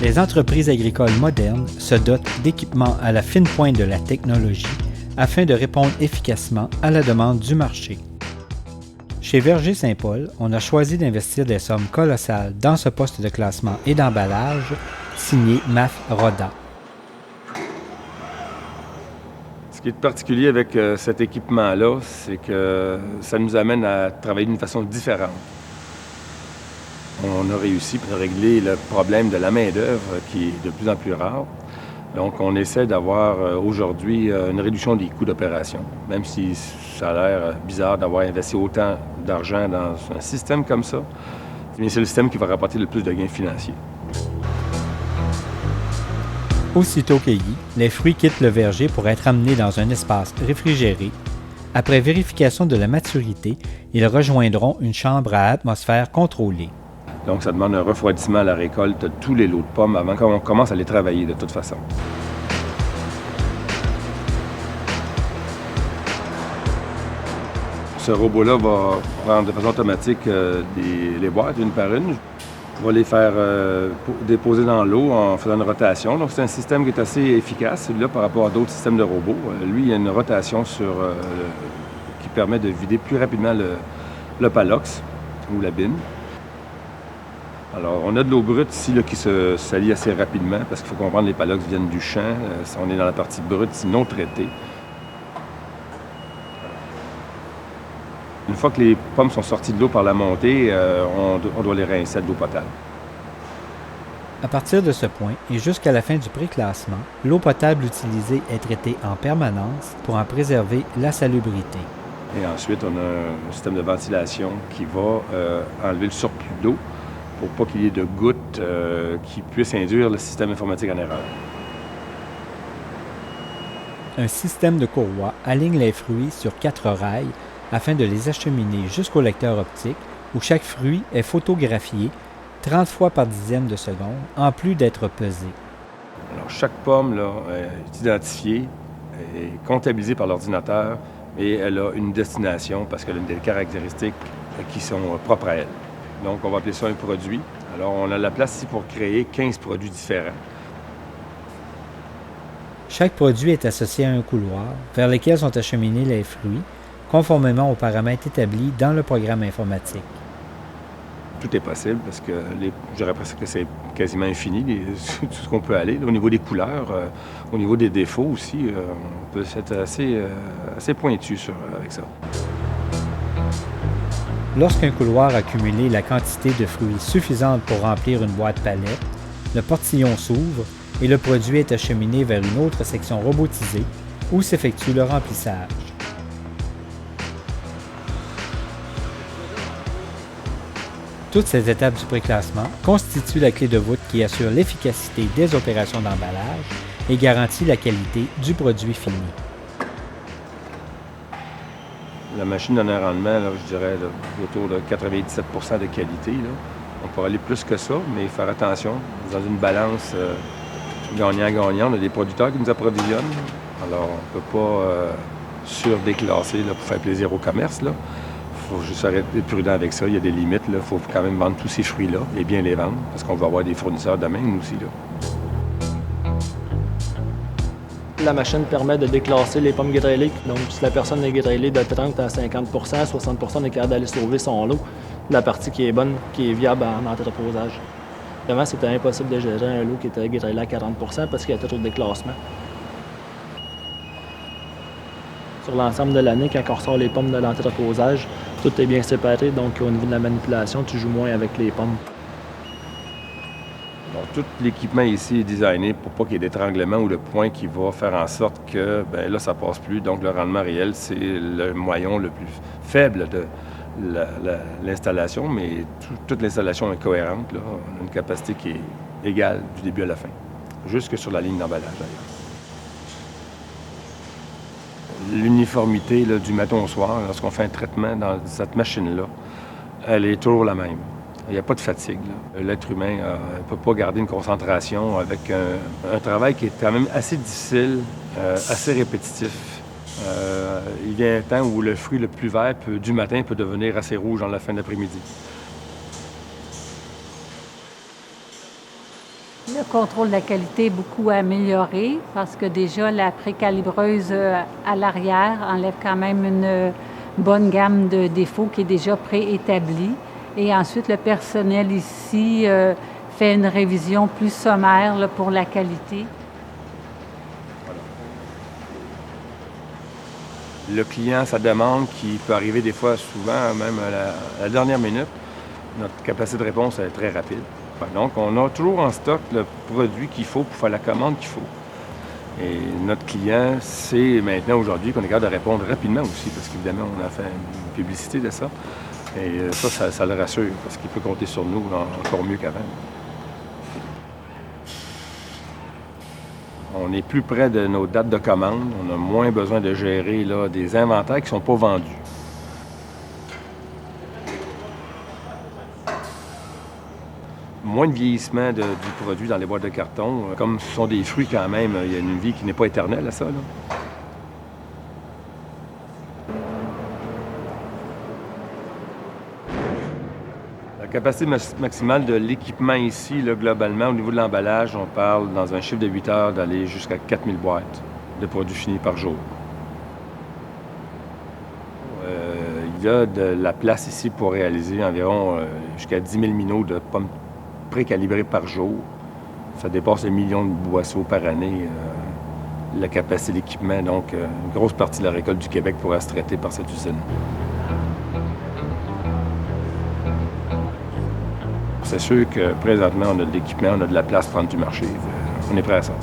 les entreprises agricoles modernes se dotent d'équipements à la fine pointe de la technologie afin de répondre efficacement à la demande du marché. Chez Verger Saint-Paul, on a choisi d'investir des sommes colossales dans ce poste de classement et d'emballage signé MAF Roda. Ce qui est particulier avec cet équipement-là, c'est que ça nous amène à travailler d'une façon différente. On a réussi à régler le problème de la main-d'œuvre qui est de plus en plus rare. Donc, on essaie d'avoir aujourd'hui une réduction des coûts d'opération, même si ça a l'air bizarre d'avoir investi autant d'argent dans un système comme ça. Mais c'est le système qui va rapporter le plus de gains financiers. Aussitôt cueillis, les fruits quittent le verger pour être amenés dans un espace réfrigéré. Après vérification de la maturité, ils rejoindront une chambre à atmosphère contrôlée. Donc, ça demande un refroidissement à la récolte de tous les lots de pommes avant qu'on commence à les travailler de toute façon. Ce robot-là va prendre de façon automatique les boîtes une par une. On va les faire déposer dans l'eau en faisant une rotation. Donc, c'est un système qui est assez efficace, celui-là, par rapport à d'autres systèmes de robots. Lui, il y a une rotation qui permet de vider plus rapidement le palox ou la bine. Alors, on a de l'eau brute ici là, qui se salit assez rapidement parce qu'il faut comprendre que les palox viennent du champ. On est dans la partie brute non traitée. Une fois que les pommes sont sorties de l'eau par la montée, on doit les rincer à de l'eau potable. À partir de ce point et jusqu'à la fin du préclassement, l'eau potable utilisée est traitée en permanence pour en préserver la salubrité. Et ensuite, on a un système de ventilation qui va enlever le surplus d'eau pour pas qu'il y ait de gouttes qui puissent induire le système informatique en erreur. Un système de courroie aligne les fruits sur 4 rails afin de les acheminer jusqu'au lecteur optique où chaque fruit est photographié 30 fois par dizaine de seconde, en plus d'être pesé. Alors, chaque pomme là, est identifiée, est comptabilisée par l'ordinateur et elle a une destination parce qu'elle a des caractéristiques qui sont propres à elle. Donc, on va appeler ça un produit. Alors, on a la place ici pour créer 15 produits différents. Chaque produit est associé à un couloir vers lequel sont acheminés les fruits, conformément aux paramètres établis dans le programme informatique. Tout est possible parce que je dirais presque que c'est quasiment infini, tout ce qu'on peut aller. Au niveau des couleurs, au niveau des défauts aussi, on peut être assez pointu avec ça. Lorsqu'un couloir a cumulé la quantité de fruits suffisante pour remplir une boîte palette, le portillon s'ouvre et le produit est acheminé vers une autre section robotisée où s'effectue le remplissage. Toutes ces étapes du préclassement constituent la clé de voûte qui assure l'efficacité des opérations d'emballage et garantit la qualité du produit fini. La machine donne un rendement, là, je dirais, là, autour de 97 % de qualité. Là. On pourrait aller plus que ça, mais faire attention. Dans une balance gagnant-gagnant, on a des producteurs qui nous approvisionnent. Alors, on ne peut pas surdéclasser là, pour faire plaisir au commerce. Il faut juste être prudent avec ça. Il y a des limites. Il faut quand même vendre tous ces fruits-là et bien les vendre, parce qu'on va avoir des fournisseurs demain, nous aussi. Là. La machine permet de déclasser les pommes grêlées. Donc, si la personne est grêlée de 30 à 50 60 on est capable d'aller sauver son lot. La partie qui est bonne, qui est viable en entreposage. Vraiment, c'était impossible de gérer un lot qui était grêlé à 40 parce qu'il y avait trop de déclassement. Sur l'ensemble de l'année, quand on ressort les pommes de l'entreposage, tout est bien séparé. Donc, au niveau de la manipulation, tu joues moins avec les pommes. Donc, tout l'équipement ici est designé pour pas qu'il y ait d'étranglement ou de point qui va faire en sorte que, là, ça passe plus. Donc, le rendement réel, c'est le moyen le plus faible de l'installation, mais toute l'installation est cohérente. Là. On a une capacité qui est égale du début à la fin, jusque sur la ligne d'emballage, d'ailleurs. L'uniformité là, du matin au soir, lorsqu'on fait un traitement dans cette machine-là, elle est toujours la même. Il n'y a pas de fatigue. L'être humain ne peut pas garder une concentration avec un travail qui est quand même assez difficile, assez répétitif. Il y a un temps où le fruit le plus vert du matin peut devenir assez rouge dans la fin d'après-midi. contrôle de la qualité est beaucoup amélioré parce que déjà la précalibreuse à l'arrière enlève quand même une bonne gamme de défauts qui est déjà préétablie. Et ensuite, le personnel ici fait une révision plus sommaire là, pour la qualité. Le client, sa demande qui peut arriver des fois, souvent, même à la dernière minute, notre capacité de réponse est très rapide. Donc, on a toujours en stock le produit qu'il faut pour faire la commande qu'il faut. Et notre client sait maintenant, aujourd'hui, qu'on est capable de répondre rapidement aussi, parce qu'évidemment, on a fait une publicité de ça. Et ça le rassure, parce qu'il peut compter sur nous encore mieux qu'avant. On est plus près de nos dates de commande. On a moins besoin de gérer là, des inventaires qui ne sont pas vendus. Moins de vieillissement du produit dans les boîtes de carton. Comme ce sont des fruits quand même, il y a une vie qui n'est pas éternelle à ça. Là. La capacité maximale de l'équipement ici, là, globalement, au niveau de l'emballage, on parle dans un chiffre de 8 heures d'aller jusqu'à 4000 boîtes de produits finis par jour. Il y a de la place ici pour réaliser environ jusqu'à 10 000 minots de pommes précalibrées par jour. Ça dépasse les millions de boisseaux par année, la capacité d'équipement. Donc, une grosse partie de la récolte du Québec pourra se traiter par cette usine. C'est sûr que présentement, on a de l'équipement, on a de la place pour prendre du marché. On est prêt à ça.